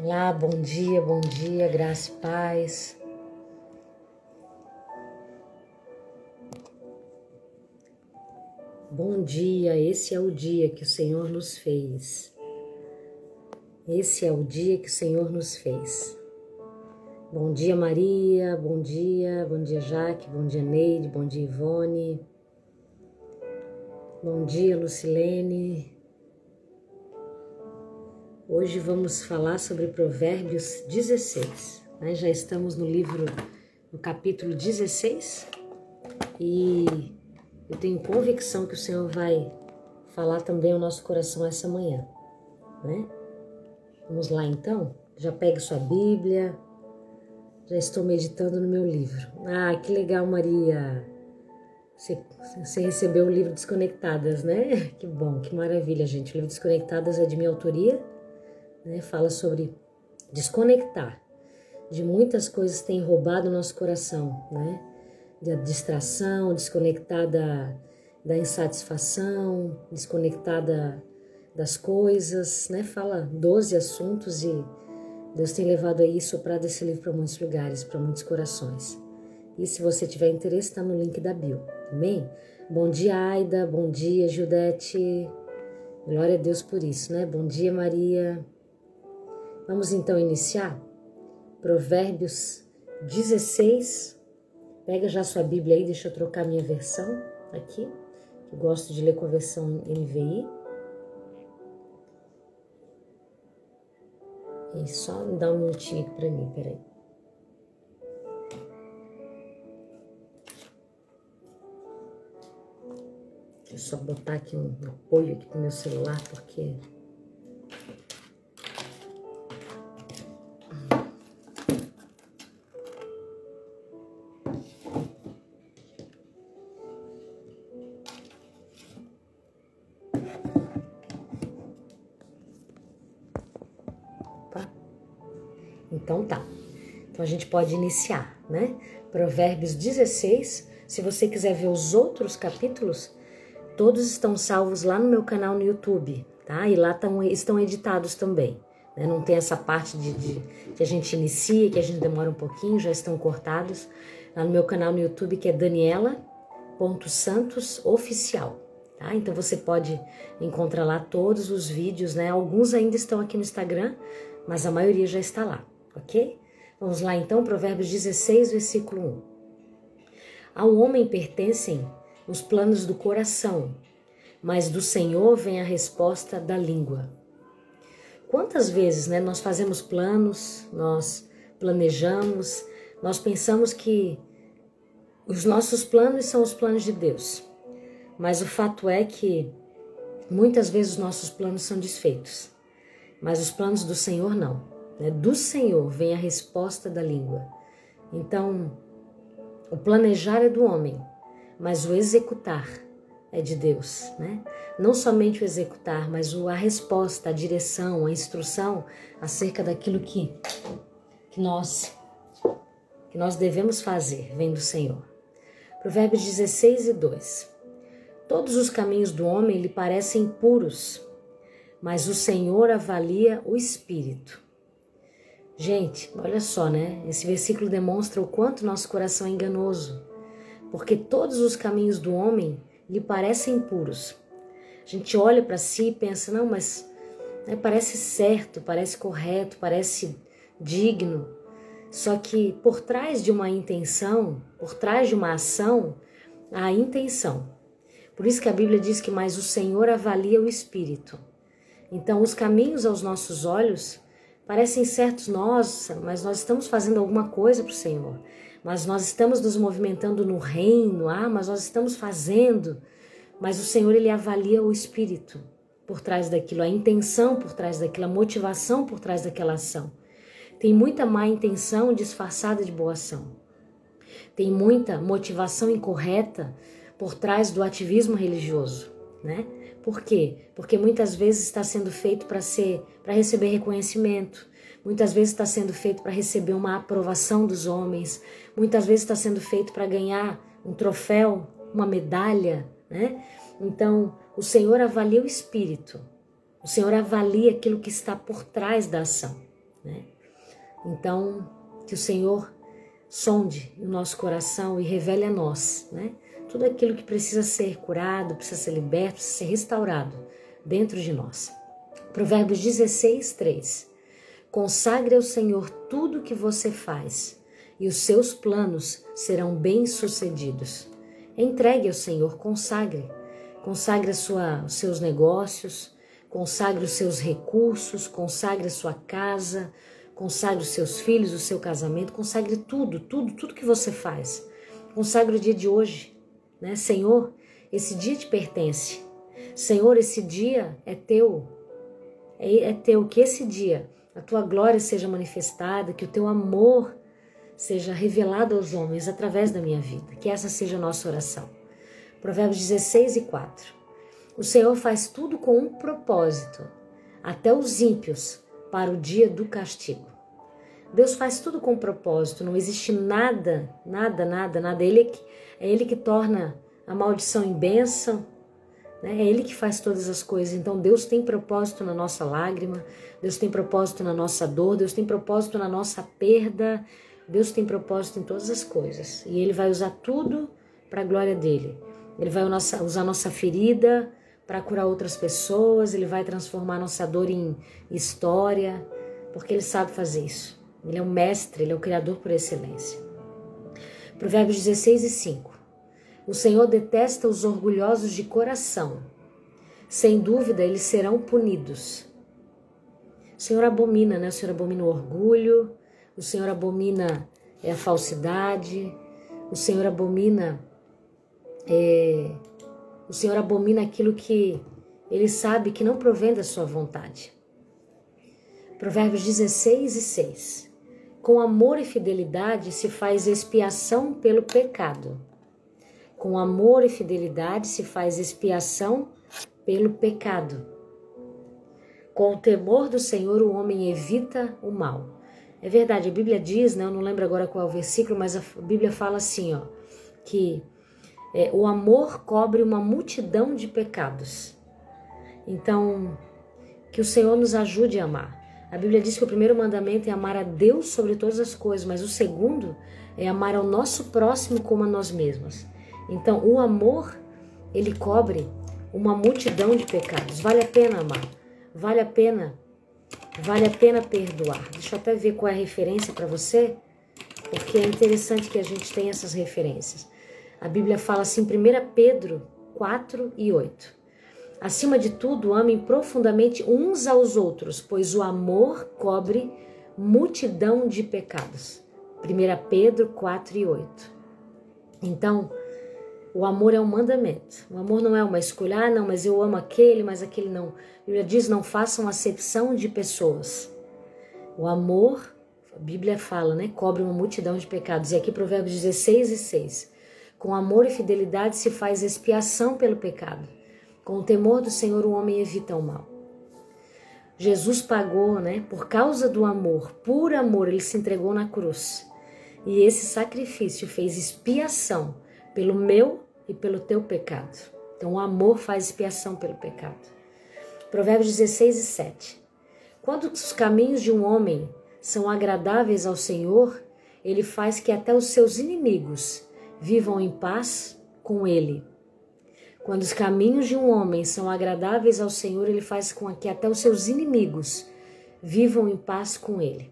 Olá, bom dia, graça e paz. Bom dia, esse é o dia que o Senhor nos fez. Esse é o dia que o Senhor nos fez. Bom dia, Maria, bom dia Jaque, bom dia, Neide, bom dia, Ivone. Bom dia, Lucilene. Hoje vamos falar sobre Provérbios 16. Já estamos no capítulo 16 e eu tenho convicção que o Senhor vai falar também ao nosso coração essa manhã, né? Vamos lá então? Já pegue sua Bíblia, já estou meditando no meu livro. Ah, que legal, Maria! Você recebeu o livro Desconectadas, né? Que bom, que maravilha, gente. O livro Desconectadas é de minha autoria, né? Fala sobre desconectar de muitas coisas que têm roubado o nosso coração, né? Da distração, desconectar da insatisfação, desconectar das coisas, né? Fala 12 assuntos e Deus tem levado aí soprado esse livro para muitos lugares, para muitos corações. E se você tiver interesse, está no link da bio, amém? Bom dia, Aida, bom dia, Judete, glória a Deus por isso, né? Bom dia, Maria. Vamos então iniciar Provérbios 16. Pega já sua Bíblia aí, deixa eu trocar minha versão aqui. Eu gosto de ler com a versão NVI. E só me dá um minutinho aqui para mim, peraí. Deixa eu só botar aqui um apoio aqui pro meu celular, porque... Então tá, então a gente pode iniciar, né? Provérbios 16, se você quiser ver os outros capítulos, todos estão salvos lá no meu canal no YouTube, tá? E lá estão editados também, né? Não tem essa parte de que a gente inicia, que a gente demora um pouquinho, já estão cortados. Lá no meu canal no YouTube, que é Daniela.santosoficial, tá? Então você pode encontrar lá todos os vídeos, né? Alguns ainda estão aqui no Instagram, mas a maioria já está lá. Ok? Vamos lá então, Provérbios 16, versículo 1. Ao homem pertencem os planos do coração, mas do Senhor vem a resposta da língua. Quantas vezes, né, nós fazemos planos, nós planejamos, nós pensamos que os nossos planos são os planos de Deus, mas o fato é que muitas vezes os nossos planos são desfeitos, mas os planos do Senhor não. Do Senhor vem a resposta da língua. Então, o planejar é do homem, mas o executar é de Deus, né? Não somente o executar, mas a resposta, a direção, a instrução acerca daquilo que nós devemos fazer, vem do Senhor. Provérbios 16 e 2. Todos os caminhos do homem lhe parecem puros, mas o Senhor avalia o espírito. Gente, olha só, né? Esse versículo demonstra o quanto nosso coração é enganoso, porque todos os caminhos do homem lhe parecem puros. A gente olha para si e pensa, não, mas né, parece certo, parece correto, parece digno. Só que por trás de uma intenção, por trás de uma ação, há a intenção. Por isso que a Bíblia diz que mais o Senhor avalia o espírito. Então, os caminhos aos nossos olhos parecem certos, nossa, mas nós estamos fazendo alguma coisa para o Senhor. Mas nós estamos nos movimentando no reino, mas nós estamos fazendo. Mas o Senhor, Ele avalia o espírito por trás daquilo, a intenção por trás daquilo, a motivação por trás daquela ação. Tem muita má intenção disfarçada de boa ação. Tem muita motivação incorreta por trás do ativismo religioso, né? Por quê? Porque muitas vezes está sendo feito para receber reconhecimento, muitas vezes está sendo feito para receber uma aprovação dos homens, muitas vezes está sendo feito para ganhar um troféu, uma medalha, né? Então, o Senhor avalia o espírito, o Senhor avalia aquilo que está por trás da ação, né? Então, que o Senhor sonde o nosso coração e revele a nós, né? Tudo aquilo que precisa ser curado, precisa ser liberto, precisa ser restaurado dentro de nós. Provérbios 16, 3. Consagre ao Senhor tudo o que você faz e os seus planos serão bem-sucedidos. Entregue ao Senhor, consagre. Consagre os seus negócios, consagre os seus recursos, consagre a sua casa, consagre os seus filhos, o seu casamento, consagre tudo que você faz. Consagre o dia de hoje, né? Senhor, esse dia te pertence. Senhor, esse dia é teu. É teu, que esse dia a tua glória seja manifestada, que o teu amor seja revelado aos homens através da minha vida. Que essa seja a nossa oração. Provérbios 16 e 4. O Senhor faz tudo com um propósito, até os ímpios, para o dia do castigo. Deus faz tudo com um propósito, não existe nada. É Ele que torna a maldição em bênção, né? É Ele que faz todas as coisas. Então Deus tem propósito na nossa lágrima, Deus tem propósito na nossa dor, Deus tem propósito na nossa perda, Deus tem propósito em todas as coisas. E Ele vai usar tudo para a glória dEle. Ele vai usar nossa ferida para curar outras pessoas, Ele vai transformar nossa dor em história, porque Ele sabe fazer isso. Ele é o mestre, Ele é o criador por excelência. Provérbios 16 e 5. O Senhor detesta os orgulhosos de coração. Sem dúvida, eles serão punidos. O Senhor abomina, né? O Senhor abomina o orgulho, o Senhor abomina a falsidade, o Senhor abomina aquilo que Ele sabe que não provém da sua vontade. Provérbios 16 e 6. Com amor e fidelidade se faz expiação pelo pecado. Com amor e fidelidade se faz expiação pelo pecado. Com o temor do Senhor o homem evita o mal. É verdade, a Bíblia diz, né, eu não lembro agora qual é o versículo, mas a Bíblia fala assim, ó, que o amor cobre uma multidão de pecados. Então, que o Senhor nos ajude a amar. A Bíblia diz que o primeiro mandamento é amar a Deus sobre todas as coisas, mas o segundo é amar ao nosso próximo como a nós mesmos. Então, o amor, ele cobre uma multidão de pecados. Vale a pena amar, vale a pena perdoar. Deixa eu até ver qual é a referência para você, porque é interessante que a gente tenha essas referências. A Bíblia fala assim, 1 Pedro 4 e 8. Acima de tudo, amem profundamente uns aos outros, pois o amor cobre multidão de pecados. 1 Pedro 4 e 8. Então, o amor é um mandamento. O amor não é uma escolha, não, mas eu amo aquele, mas aquele não. A Bíblia diz, não façam acepção de pessoas. O amor, a Bíblia fala, né, cobre uma multidão de pecados. E aqui Provérbios 16 e 6. Com amor e fidelidade se faz expiação pelo pecado. Com o temor do Senhor o homem evita o mal. Jesus pagou, né, por causa do amor, por amor, ele se entregou na cruz. E esse sacrifício fez expiação pelo meu e pelo teu pecado. Então o amor faz expiação pelo pecado. Provérbios 16 e 7. Quando os caminhos de um homem são agradáveis ao Senhor, ele faz que até os seus inimigos vivam em paz com ele. Quando os caminhos de um homem são agradáveis ao Senhor, ele faz com que até os seus inimigos vivam em paz com ele.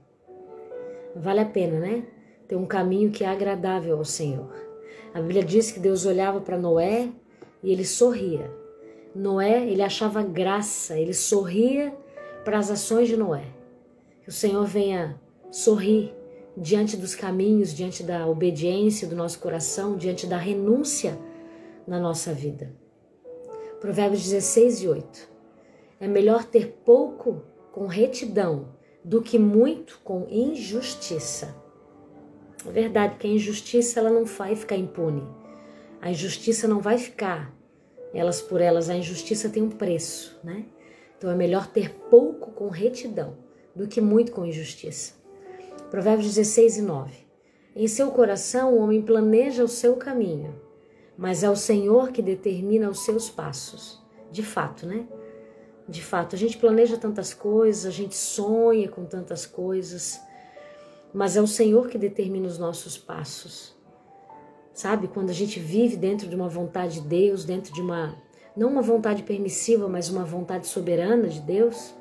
Vale a pena, né? Ter um caminho que é agradável ao Senhor. A Bíblia diz que Deus olhava para Noé e ele sorria. Noé, ele achava graça, ele sorria para as ações de Noé. Que o Senhor venha sorrir diante dos caminhos, diante da obediência do nosso coração, diante da renúncia na nossa vida. Provérbios 16 e 8. É melhor ter pouco com retidão do que muito com injustiça. É verdade que a injustiça ela não vai ficar impune. A injustiça não vai ficar elas por elas. A injustiça tem um preço, né? Então é melhor ter pouco com retidão do que muito com injustiça. Provérbios 16 e 9. Em seu coração o homem planeja o seu caminho, mas é o Senhor que determina os seus passos. De fato, né? De fato, a gente planeja tantas coisas, a gente sonha com tantas coisas, mas é o Senhor que determina os nossos passos. Sabe, quando a gente vive dentro de uma vontade de Deus, dentro de não uma vontade permissiva, mas uma vontade soberana de Deus,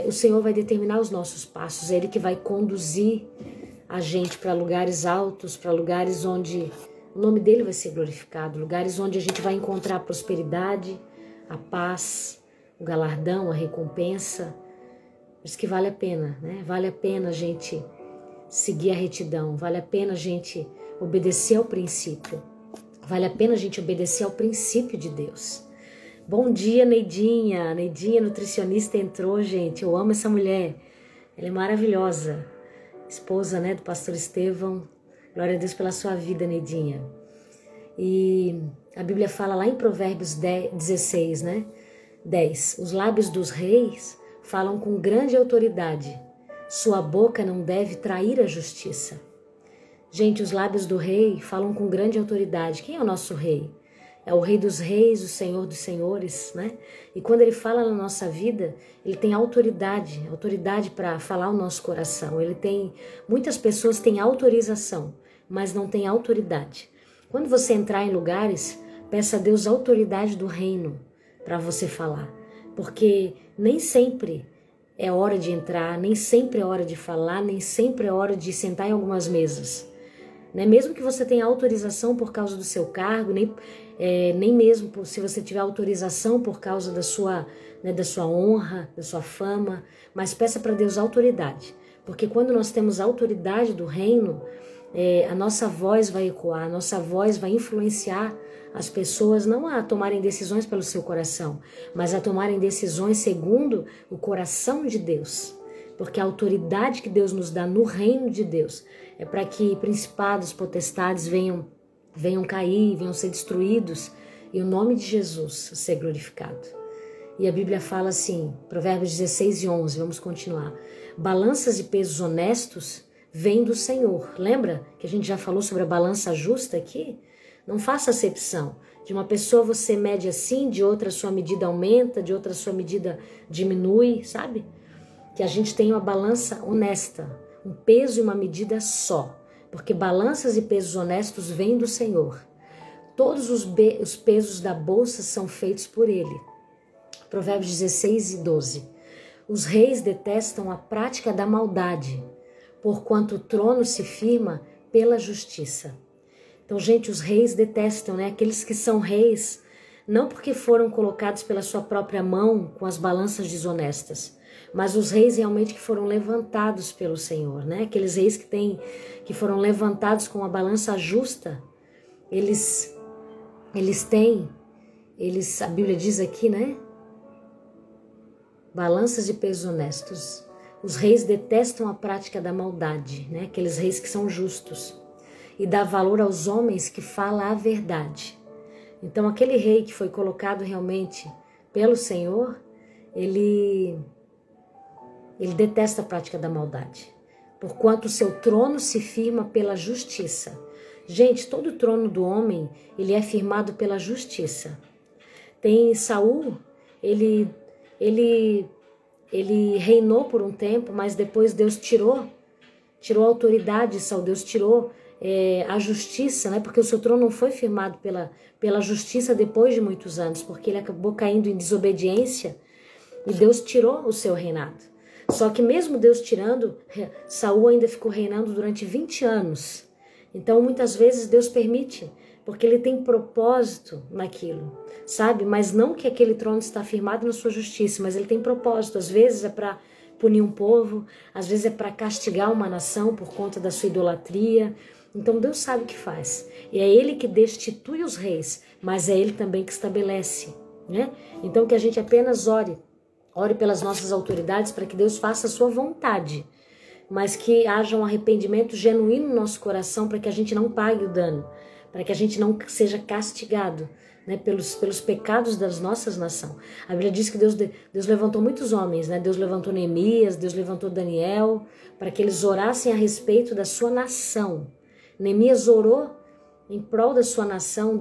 o Senhor vai determinar os nossos passos, é Ele que vai conduzir a gente para lugares altos, para lugares onde o nome dEle vai ser glorificado, lugares onde a gente vai encontrar a prosperidade, a paz, o galardão, a recompensa. Por isso que vale a pena, né? Vale a pena a gente seguir a retidão, vale a pena a gente obedecer ao princípio, vale a pena a gente obedecer ao princípio de Deus. Bom dia, Neidinha. Neidinha, nutricionista, entrou, gente. Eu amo essa mulher. Ela é maravilhosa. Esposa, né, do pastor Estevão. Glória a Deus pela sua vida, Neidinha. E a Bíblia fala lá em Provérbios 16, né? 10. Os lábios dos reis falam com grande autoridade. Sua boca não deve trair a justiça. Gente, os lábios do rei falam com grande autoridade. Quem é o nosso rei? É o Rei dos Reis, o Senhor dos Senhores, né? E quando Ele fala na nossa vida, Ele tem autoridade para falar o nosso coração. Muitas pessoas têm autorização, mas não têm autoridade. Quando você entrar em lugares, peça a Deus a autoridade do reino para você falar, porque nem sempre é hora de entrar, nem sempre é hora de falar, nem sempre é hora de sentar em algumas mesas. Né? Mesmo que você tenha autorização por causa do seu cargo, nem mesmo se você tiver autorização por causa da sua honra, da sua fama, mas peça para Deus autoridade, porque quando nós temos autoridade do reino, a nossa voz vai ecoar, a nossa voz vai influenciar as pessoas não a tomarem decisões pelo seu coração, mas a tomarem decisões segundo o coração de Deus, porque a autoridade que Deus nos dá no reino de Deus é para que principados, potestades venham cair, venham ser destruídos e o nome de Jesus ser glorificado. E a Bíblia fala assim, Provérbios 16 e 11, vamos continuar. Balanças e pesos honestos vêm do Senhor. Lembra que a gente já falou sobre a balança justa aqui? Não faça acepção. De uma pessoa você mede assim, de outra sua medida aumenta, de outra sua medida diminui, sabe? Que a gente tenha uma balança honesta, um peso e uma medida só. Porque balanças e pesos honestos vêm do Senhor. Todos os pesos da bolsa são feitos por Ele. Provérbios 16 e 12. Os reis detestam a prática da maldade, porquanto o trono se firma pela justiça. Então, gente, os reis detestam, né? Aqueles que são reis, não porque foram colocados pela sua própria mão com as balanças desonestas, mas os reis realmente que foram levantados pelo Senhor, né? Aqueles reis que foram levantados com a balança justa, a Bíblia diz aqui, né? Balanças e pesos honestos. Os reis detestam a prática da maldade, né? Aqueles reis que são justos. E dá valor aos homens que falam a verdade. Então, aquele rei que foi colocado realmente pelo Senhor, ele detesta a prática da maldade, porquanto o seu trono se firma pela justiça. Gente, todo trono do homem, ele é firmado pela justiça. Tem Saul, ele reinou por um tempo, mas depois Deus tirou a autoridade de Saul, Deus tirou a justiça, né? Porque o seu trono não foi firmado pela justiça depois de muitos anos, porque ele acabou caindo em desobediência e Deus tirou o seu reinado. Só que mesmo Deus tirando, Saul ainda ficou reinando durante 20 anos. Então muitas vezes Deus permite, porque Ele tem propósito naquilo, sabe? Mas não que aquele trono está firmado na sua justiça, mas Ele tem propósito. Às vezes é para punir um povo, às vezes é para castigar uma nação por conta da sua idolatria. Então Deus sabe o que faz. E é Ele que destitui os reis, mas é Ele também que estabelece, né? Então que a gente apenas ore pelas nossas autoridades para que Deus faça a sua vontade, mas que haja um arrependimento genuíno no nosso coração para que a gente não pague o dano, para que a gente não seja castigado, né, pelos pecados das nossas nações. A Bíblia diz que Deus levantou muitos homens, né? Deus levantou Neemias, Deus levantou Daniel, para que eles orassem a respeito da sua nação. Neemias orou em prol da sua nação,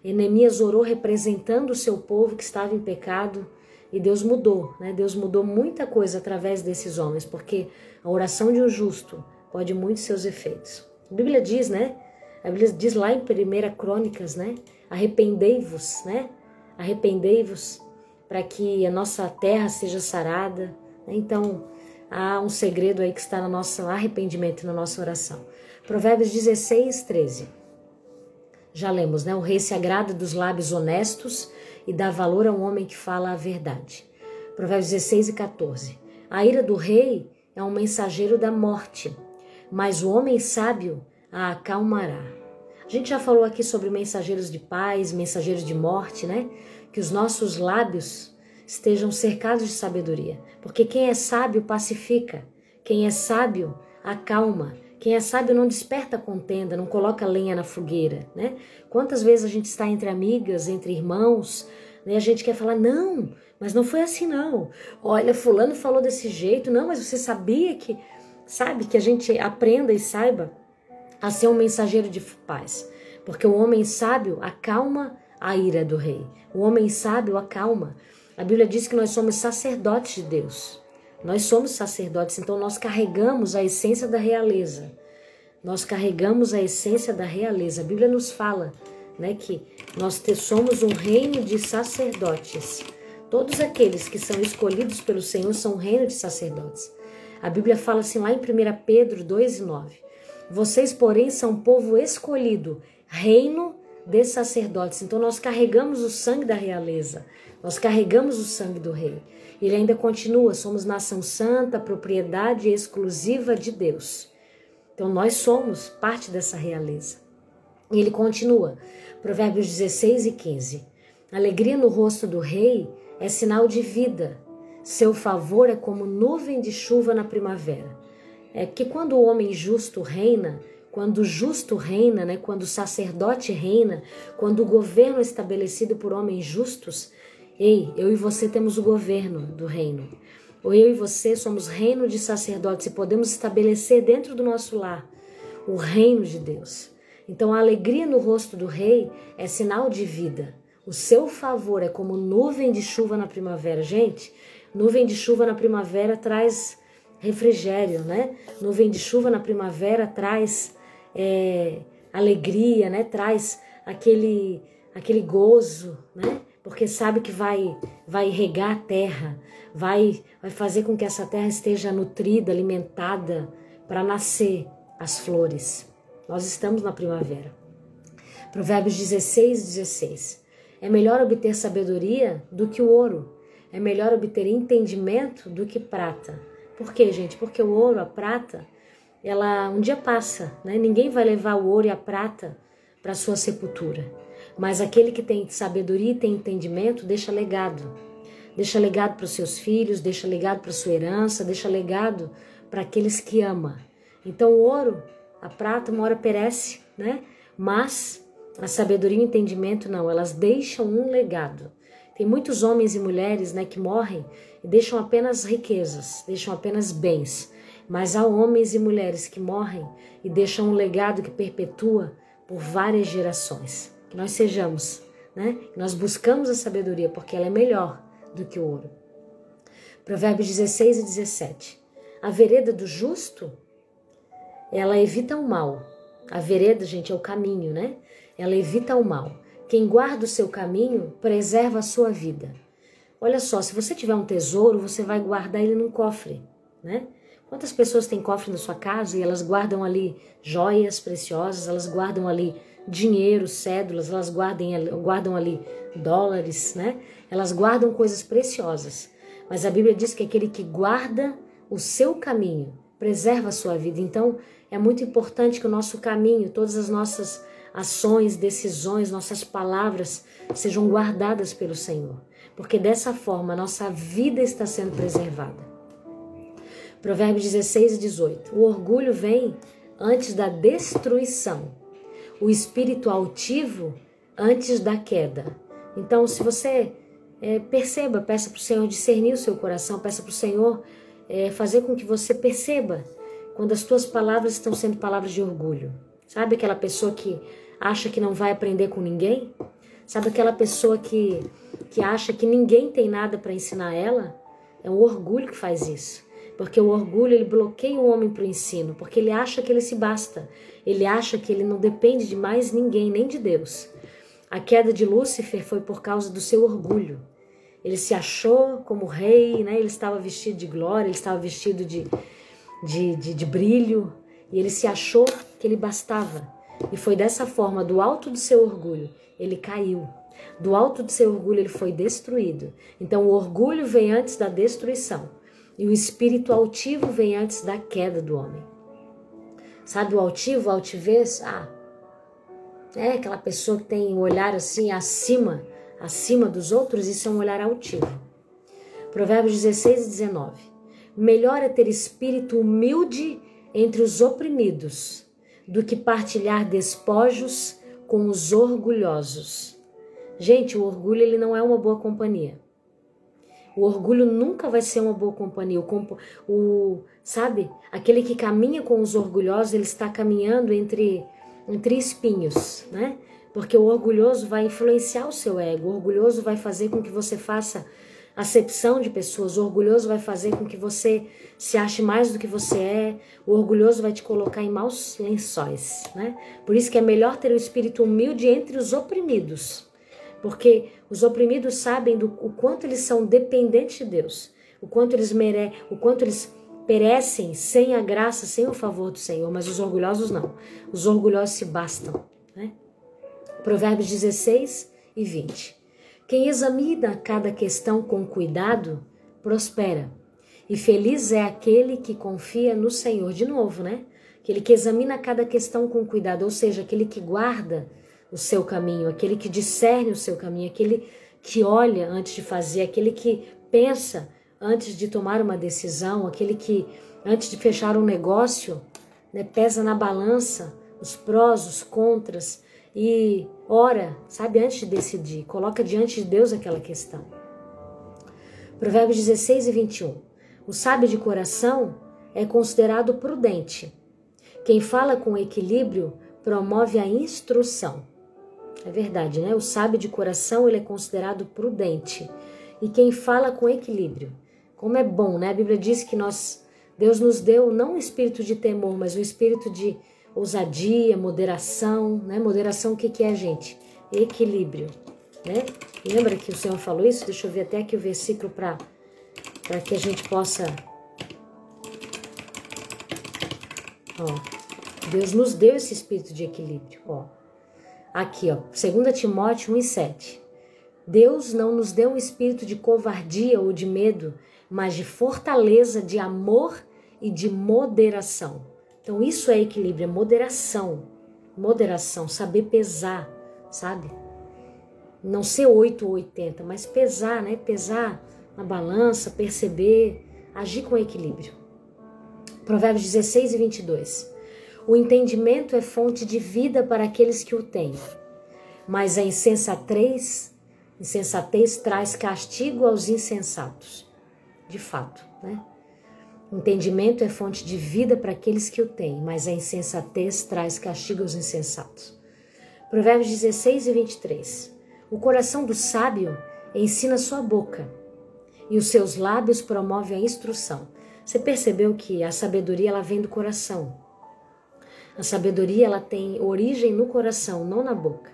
Neemias orou representando o seu povo que estava em pecado, E Deus mudou, né? Deus mudou muita coisa através desses homens, porque a oração de um justo pode muito seus efeitos. A Bíblia diz, né? A Bíblia diz lá em 1 Crônicas, né? Arrependei-vos, né? Arrependei-vos para que a nossa terra seja sarada. Então, há um segredo aí que está no nosso arrependimento, na nossa oração. Provérbios 16, 13. Já lemos, né? O rei se agrada dos lábios honestos e dá valor ao homem que fala a verdade. Provérbios 16 e 14. A ira do rei é um mensageiro da morte, mas o homem sábio a acalmará. A gente já falou aqui sobre mensageiros de paz, mensageiros de morte, né? Que os nossos lábios estejam cercados de sabedoria, porque quem é sábio pacifica, quem é sábio acalma, quem é sábio não desperta contenda, não coloca lenha na fogueira, né? Quantas vezes a gente está entre amigas, entre irmãos, né? A gente quer falar, não, mas não foi assim não. Olha, fulano falou desse jeito, não, mas você sabia que, sabe, que a gente aprenda e saiba a ser um mensageiro de paz, porque o homem sábio acalma a ira do rei, o homem sábio acalma. A Bíblia diz que nós somos sacerdotes de Deus. Nós somos sacerdotes, então nós carregamos a essência da realeza. Nós carregamos a essência da realeza. A Bíblia nos fala, né, que nós somos um reino de sacerdotes. Todos aqueles que são escolhidos pelo Senhor são um reino de sacerdotes. A Bíblia fala assim lá em 1 Pedro 2:9. Vocês, porém, são povo escolhido, reino de sacerdotes. Então nós carregamos o sangue da realeza. Nós carregamos o sangue do rei. Ele ainda continua, somos nação santa, propriedade exclusiva de Deus. Então nós somos parte dessa realeza. E ele continua, Provérbios 16 e 15. Alegria no rosto do rei é sinal de vida. Seu favor é como nuvem de chuva na primavera. É porque quando o homem justo reina, quando o justo reina, né, quando o sacerdote reina, quando o governo é estabelecido por homens justos, eu e você temos o governo do reino. Ou eu e você somos reino de sacerdotes e podemos estabelecer dentro do nosso lar o reino de Deus. Então a alegria no rosto do rei é sinal de vida. O seu favor é como nuvem de chuva na primavera. Gente, nuvem de chuva na primavera traz refrigério, né? Nuvem de chuva na primavera traz alegria, né? Traz aquele gozo, né? Porque sabe que vai regar a terra, vai fazer com que essa terra esteja nutrida, alimentada para nascer as flores. Nós estamos na primavera. Provérbios 16, 16. É melhor obter sabedoria do que o ouro. É melhor obter entendimento do que prata. Por quê, gente? Porque o ouro, a prata, ela um dia passa, né? Ninguém vai levar o ouro e a prata para a sua sepultura. Mas aquele que tem sabedoria e tem entendimento, deixa legado. Deixa legado para os seus filhos, deixa legado para a sua herança, deixa legado para aqueles que ama. Então o ouro, a prata, uma hora perece, né? Mas a sabedoria e o entendimento não, elas deixam um legado. Tem muitos homens e mulheres, né, que morrem e deixam apenas riquezas, deixam apenas bens. Mas há homens e mulheres que morrem e deixam um legado que perpetua por várias gerações. Que nós sejamos, né? Que nós buscamos a sabedoria porque ela é melhor do que o ouro. Provérbios 16 e 17. A vereda do justo, ela evita o mal. A vereda, gente, é o caminho, né? Ela evita o mal. Quem guarda o seu caminho, preserva a sua vida. Olha só, se você tiver um tesouro, você vai guardar ele num cofre, né? Quantas pessoas têm cofre na sua casa e elas guardam ali joias preciosas, elas guardam ali dinheiro, cédulas, elas guardam ali dólares, né? Elas guardam coisas preciosas. Mas a Bíblia diz que aquele que guarda o seu caminho, preserva a sua vida. Então, é muito importante que o nosso caminho, todas as nossas ações, decisões, nossas palavras sejam guardadas pelo Senhor. Porque dessa forma, a nossa vida está sendo preservada. Provérbios 16 e 18. O orgulho vem antes da destruição. O espírito altivo antes da queda. Então, se você perceba, peça para o Senhor discernir o seu coração, peça para o Senhor fazer com que você perceba quando as tuas palavras estão sendo palavras de orgulho. Sabe aquela pessoa que acha que não vai aprender com ninguém? Sabe aquela pessoa que acha que ninguém tem nada para ensinar ela? É o orgulho que faz isso. Porque o orgulho, ele bloqueia o homem para o ensino, porque ele acha que ele se basta. Ele acha que ele não depende de mais ninguém, nem de Deus. A queda de Lúcifer foi por causa do seu orgulho. Ele se achou como rei, né? Ele estava vestido de glória, ele estava vestido de brilho, e ele se achou que ele bastava. E foi dessa forma, do alto do seu orgulho, ele caiu. Do alto do seu orgulho, ele foi destruído. Então, o orgulho vem antes da destruição. E o espírito altivo vem antes da queda do homem. Sabe o altivo, a altivez? É aquela pessoa que tem um olhar assim acima dos outros, isso é um olhar altivo. Provérbios 16 e 19. Melhor é ter espírito humilde entre os oprimidos do que partilhar despojos com os orgulhosos. Gente, o orgulho, ele não é uma boa companhia. O orgulho nunca vai ser uma boa companhia. Sabe? Aquele que caminha com os orgulhosos, ele está caminhando entre espinhos, né? Porque o orgulhoso vai influenciar o seu ego. O orgulhoso vai fazer com que você faça acepção de pessoas. O orgulhoso vai fazer com que você se ache mais do que você é. O orgulhoso vai te colocar em maus lençóis, né? Por isso que é melhor ter o espírito humilde entre os oprimidos. Porque os oprimidos sabem o quanto eles são dependentes de Deus, o quanto eles perecem sem a graça, sem o favor do Senhor, mas os orgulhosos não. Os orgulhosos se bastam, né? Provérbios 16 e 20. Quem examina cada questão com cuidado, prospera. E feliz é aquele que confia no Senhor. De novo, né? Aquele que examina cada questão com cuidado, ou seja, aquele que guarda o seu caminho, aquele que discerne o seu caminho, aquele que olha antes de fazer, aquele que pensa antes de tomar uma decisão, aquele que antes de fechar um negócio, né, pesa na balança os prós, os contras e ora, sabe, antes de decidir, coloca diante de Deus aquela questão. Provérbios 16 e 21. O sábio de coração é considerado prudente. Quem fala com equilíbrio promove a instrução. É verdade, né? O sábio de coração, ele é considerado prudente. E quem fala com equilíbrio. Como é bom, né? A Bíblia diz que Deus nos deu não um espírito de temor, mas um espírito de ousadia, moderação, né? Moderação, o que é, gente? Equilíbrio, né? Lembra que o Senhor falou isso? Deixa eu ver até aqui o versículo para que a gente possa... Deus nos deu esse espírito de equilíbrio, Aqui, 2 Timóteo 1:7. Deus não nos deu um espírito de covardia ou de medo, mas de fortaleza, de amor e de moderação. Então isso é equilíbrio, é moderação. Moderação, saber pesar, sabe? Não ser 8 ou 80, mas pesar, né? Pesar na balança, perceber, agir com equilíbrio. Provérbios 16 e 22. O entendimento é fonte de vida para aqueles que o têm, mas a insensatez traz castigo aos insensatos. De fato, né? Entendimento é fonte de vida para aqueles que o têm, mas a insensatez traz castigo aos insensatos. Provérbios 16 e 23. O coração do sábio ensina sua boca, e os seus lábios promovem a instrução. Você percebeu que a sabedoria, ela vem do coração. A sabedoria, ela tem origem no coração, não na boca.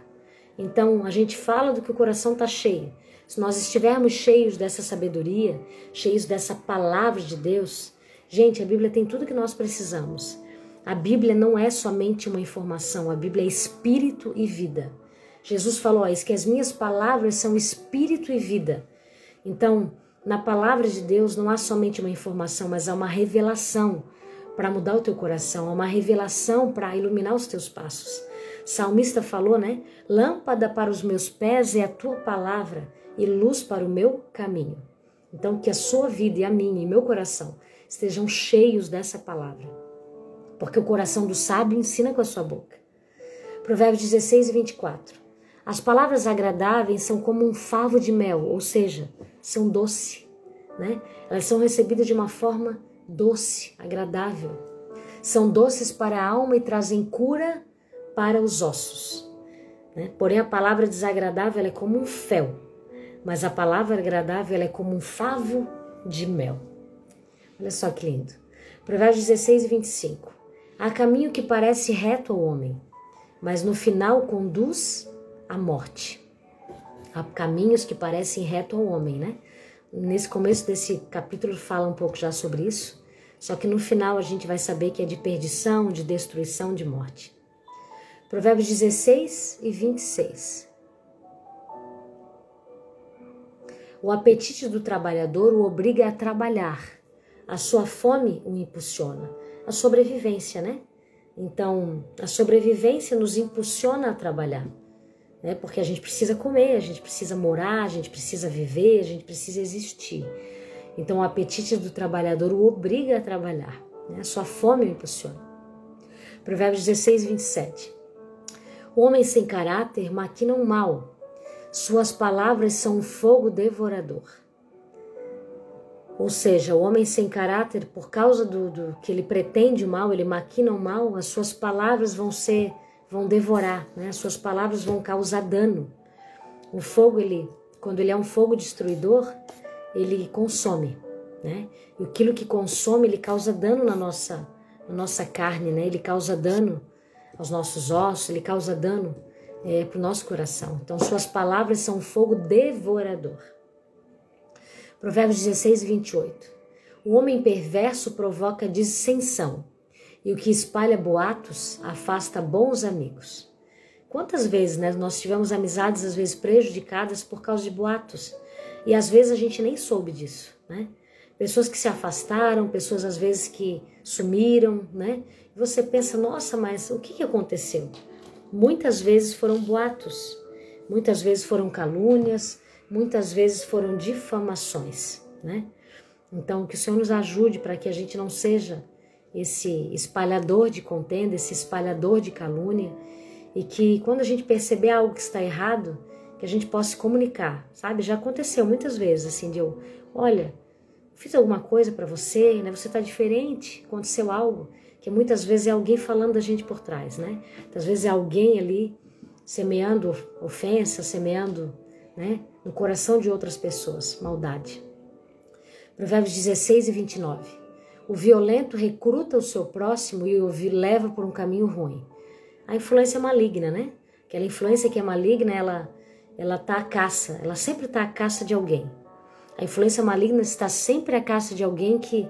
Então, a gente fala do que o coração está cheio. Se nós estivermos cheios dessa sabedoria, cheios dessa palavra de Deus, gente, a Bíblia tem tudo que nós precisamos. A Bíblia não é somente uma informação, a Bíblia é espírito e vida. Jesus falou isso, que as minhas palavras são espírito e vida. Então, na palavra de Deus não há somente uma informação, mas há uma revelação para mudar o teu coração, há uma revelação para iluminar os teus passos. Salmista falou, né? Lâmpada para os meus pés é a tua palavra e luz para o meu caminho. Então, que a sua vida e a minha e meu coração estejam cheios dessa palavra. Porque o coração do sábio ensina com a sua boca. Provérbios 16 e 24. As palavras agradáveis são como um favo de mel, ou seja, são doce, né? Elas são recebidas de uma forma doce, agradável. São doces para a alma e trazem cura para os ossos. né? Porém, a palavra desagradável ela é como um fel, mas a palavra agradável ela é como um favo de mel. Olha só que lindo. Provérbios 16 e 25. Há caminho que parece reto ao homem, mas no final conduz à morte. Há caminhos que parecem reto ao homem, né? Nesse começo desse capítulo fala um pouco já sobre isso, só que no final a gente vai saber que é de perdição, de destruição, de morte. Provérbios 16 e 26. O apetite do trabalhador o obriga a trabalhar, a sua fome o impulsiona. A sobrevivência, né? Então, a sobrevivência nos impulsiona a trabalhar, né? Porque a gente precisa comer, a gente precisa morar, a gente precisa viver, a gente precisa existir. Então, o apetite do trabalhador o obriga a trabalhar, né? A sua fome o impulsiona. Provérbios 16, 27. O homem sem caráter maquina o mal, suas palavras são um fogo devorador. Ou seja, o homem sem caráter, por causa do que ele pretende o mal, ele maquina o mal, as suas palavras vão devorar, né? As suas palavras vão causar dano. O fogo, quando ele é um fogo destruidor, ele consome, né? E aquilo que consome, ele causa dano na nossa carne, né? Ele causa dano aos nossos ossos, ele causa dano para o nosso coração. Então, suas palavras são um fogo devorador. Provérbios 16, 28. O homem perverso provoca dissensão, e o que espalha boatos afasta bons amigos. Quantas vezes, né, nós tivemos amizades, às vezes, prejudicadas por causa de boatos, e às vezes a gente nem soube disso, né? Pessoas que se afastaram, pessoas às vezes que sumiram, né? E você pensa, nossa, mas o que aconteceu? Muitas vezes foram boatos, muitas vezes foram calúnias, muitas vezes foram difamações, né? Então, que o Senhor nos ajude para que a gente não seja esse espalhador de contenda, esse espalhador de calúnia, e que quando a gente perceber algo que está errado, que a gente possa se comunicar, sabe? Já aconteceu muitas vezes, assim, de eu, olha, fiz alguma coisa para você, né? Você está diferente, aconteceu algo, que muitas vezes é alguém falando da gente por trás, né? Às vezes é alguém ali semeando ofensa, semeando, né, no coração de outras pessoas, maldade. Provérbios 16 e 29. O violento recruta o seu próximo e o leva por um caminho ruim. A influência maligna, né? Aquela influência que é maligna, ela tá à caça, ela sempre está à caça de alguém. A influência maligna está sempre à caça de alguém que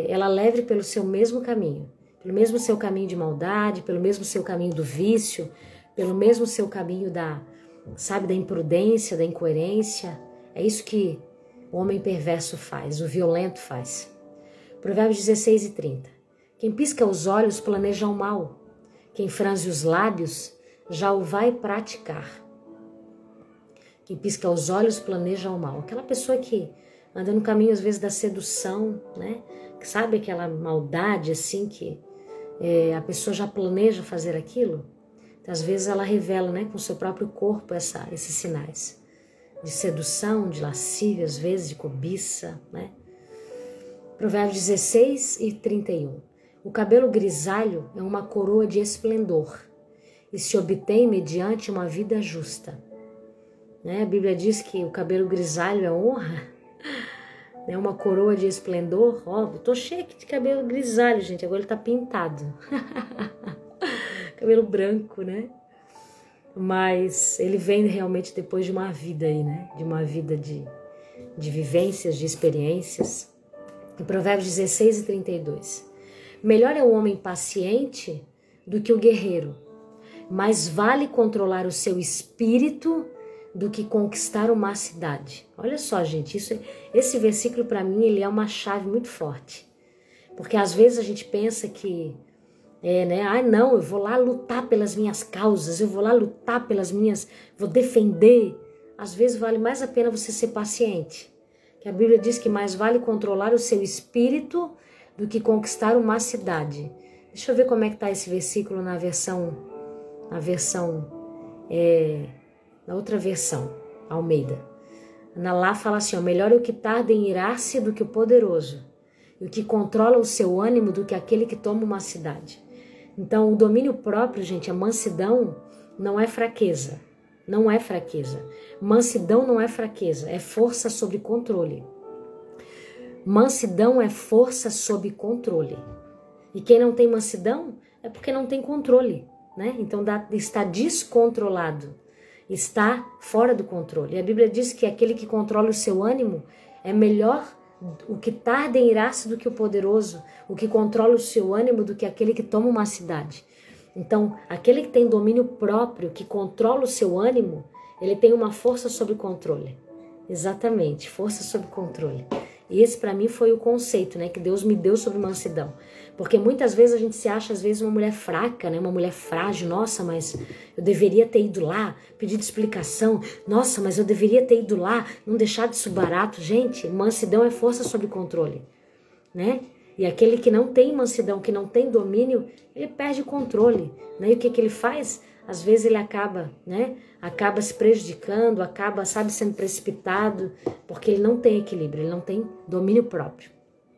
ela leve pelo seu mesmo caminho, pelo mesmo seu caminho de maldade, pelo mesmo seu caminho do vício, pelo mesmo seu caminho da imprudência, da incoerência. É isso que o homem perverso faz, o violento faz. Provérbios 16 e 30. Quem pisca os olhos planeja o mal, quem franze os lábios já o vai praticar. Quem pisca os olhos planeja o mal. Aquela pessoa que anda no caminho às vezes da sedução, né? Que sabe aquela maldade assim que a pessoa já planeja fazer aquilo. Às vezes ela revela, né, com o seu próprio corpo esses sinais de sedução, de lascívia, às vezes de cobiça, né? Provérbios 16 e 31. O cabelo grisalho é uma coroa de esplendor e se obtém mediante uma vida justa. Né? A Bíblia diz que o cabelo grisalho é honra, né? Uma coroa de esplendor. Ó, eu tô cheia de cabelo grisalho, gente, agora ele tá pintado. Cabelo branco, né? Mas ele vem realmente depois de uma vida aí, né? De uma vida de vivências, de experiências. Em Provérbios 16 e 32. Melhor é o homem paciente do que o guerreiro, mas vale controlar o seu espírito do que conquistar uma cidade. Olha só, gente, esse versículo para mim ele é uma chave muito forte. Porque às vezes a gente pensa que não, eu vou lá lutar pelas minhas causas, eu vou lá lutar vou defender. Às vezes vale mais a pena você ser paciente. Que a Bíblia diz que mais vale controlar o seu espírito do que conquistar uma cidade. Deixa eu ver como é que está esse versículo na outra versão, Almeida. Lá fala assim, melhor é o que tarda em irar-se do que o poderoso, e o que controla o seu ânimo do que aquele que toma uma cidade. Então, o domínio próprio, gente, a mansidão, não é fraqueza. Não é fraqueza. Mansidão não é fraqueza, é força sob controle. Mansidão é força sob controle. E quem não tem mansidão é porque não tem controle, né? Então está descontrolado, está fora do controle. E a Bíblia diz que aquele que controla o seu ânimo é melhor o que tarda em irar-se do que o poderoso, o que controla o seu ânimo do que aquele que toma uma cidade. Então, aquele que tem domínio próprio, que controla o seu ânimo, ele tem uma força sob controle. Exatamente, força sob controle. E esse para mim foi o conceito, né, que Deus me deu sobre mansidão. Porque muitas vezes a gente se acha, às vezes, uma mulher fraca, né, uma mulher frágil. Nossa, mas eu deveria ter ido lá, pedido explicação. Nossa, mas eu deveria ter ido lá, não deixar disso barato. Gente, mansidão é força sob controle, né? E aquele que não tem mansidão, que não tem domínio, ele perde o controle, né? E o que ele faz? Às vezes ele acaba, né? Acaba se prejudicando, acaba, sabe, sendo precipitado, porque ele não tem equilíbrio, ele não tem domínio próprio.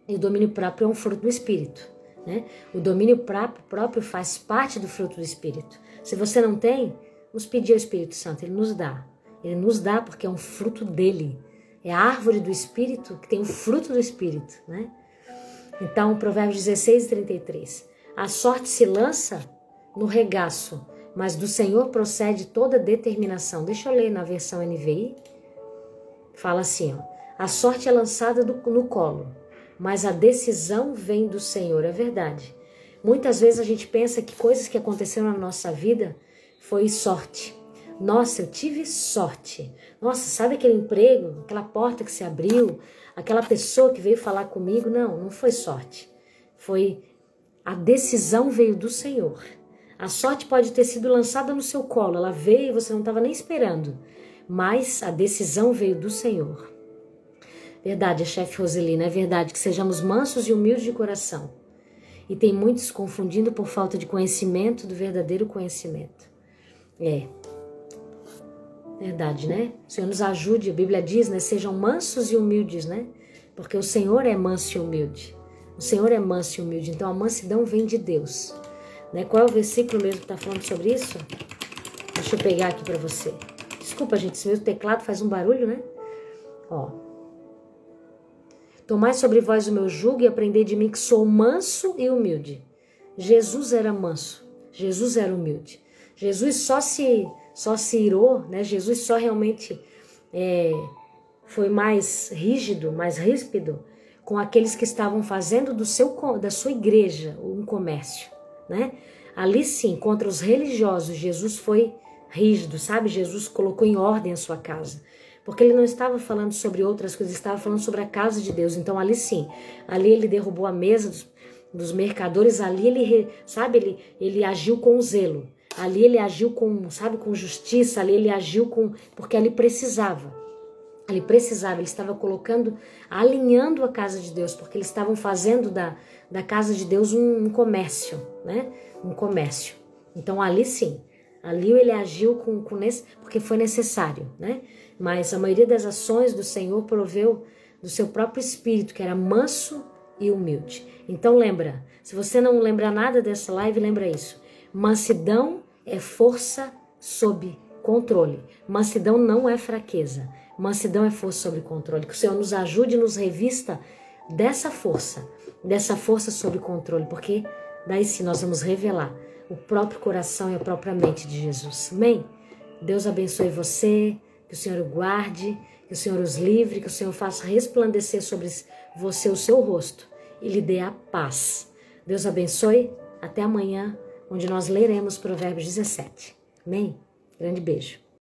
E o domínio próprio é um fruto do Espírito, né? O domínio próprio faz parte do fruto do Espírito. Se você não tem, vamos pedir ao Espírito Santo, ele nos dá. Ele nos dá porque é um fruto dele. É a árvore do Espírito que tem o fruto do Espírito, né? Então, Provérbios 16:33. A sorte se lança no regaço, mas do Senhor procede toda determinação. Deixa eu ler na versão NVI. Fala assim, ó. A sorte é lançada no colo, mas a decisão vem do Senhor. É verdade. Muitas vezes a gente pensa que coisas que aconteceram na nossa vida foi sorte. Nossa, eu tive sorte. Nossa, sabe aquele emprego, aquela porta que se abriu, aquela pessoa que veio falar comigo? Não, não foi sorte. Foi a decisão veio do Senhor. A sorte pode ter sido lançada no seu colo, ela veio e você não estava nem esperando, mas a decisão veio do Senhor. Verdade, a chefe Roselina, é verdade que sejamos mansos e humildes de coração. E tem muitos confundindo por falta de conhecimento do verdadeiro conhecimento. Verdade, né? O Senhor nos ajude, a Bíblia diz, né? Sejam mansos e humildes, né? Porque o Senhor é manso e humilde. O Senhor é manso e humilde, então a mansidão vem de Deus. Né? Qual é o versículo mesmo que está falando sobre isso? Deixa eu pegar aqui para você. Desculpa, gente, esse meu teclado faz um barulho, né? Ó. Tomai sobre vós o meu jugo e aprendei de mim que sou manso e humilde. Jesus era manso, Jesus era humilde. Jesus só se irou, né? Jesus só realmente foi mais rígido, mais ríspido com aqueles que estavam fazendo da sua igreja um comércio, né? Ali sim, contra os religiosos, Jesus foi rígido, sabe? Jesus colocou em ordem a sua casa, porque ele não estava falando sobre outras coisas, estava falando sobre a casa de Deus. Então ali sim, ali ele derrubou a mesa dos mercadores, ali ele agiu com zelo. Ali ele agiu com justiça, ali ele agiu porque ele precisava. Ele estava alinhando a casa de Deus, porque eles estavam fazendo da casa de Deus um comércio, né? Um comércio. Então ali sim, ali ele agiu porque foi necessário, né? Mas a maioria das ações do Senhor proveu do seu próprio espírito, que era manso e humilde. Então lembra, se você não lembra nada dessa live, lembra isso. Mansidão é força sob controle. Mansidão não é fraqueza. Mansidão é força sob controle. Que o Senhor nos ajude e nos revista dessa força sob controle, porque daí sim nós vamos revelar o próprio coração e a própria mente de Jesus. Amém? Deus abençoe você, que o Senhor o guarde, que o Senhor os livre, que o Senhor faça resplandecer sobre você o seu rosto e lhe dê a paz. Deus abençoe. Até amanhã, onde nós leremos Provérbios 17. Amém? Grande beijo.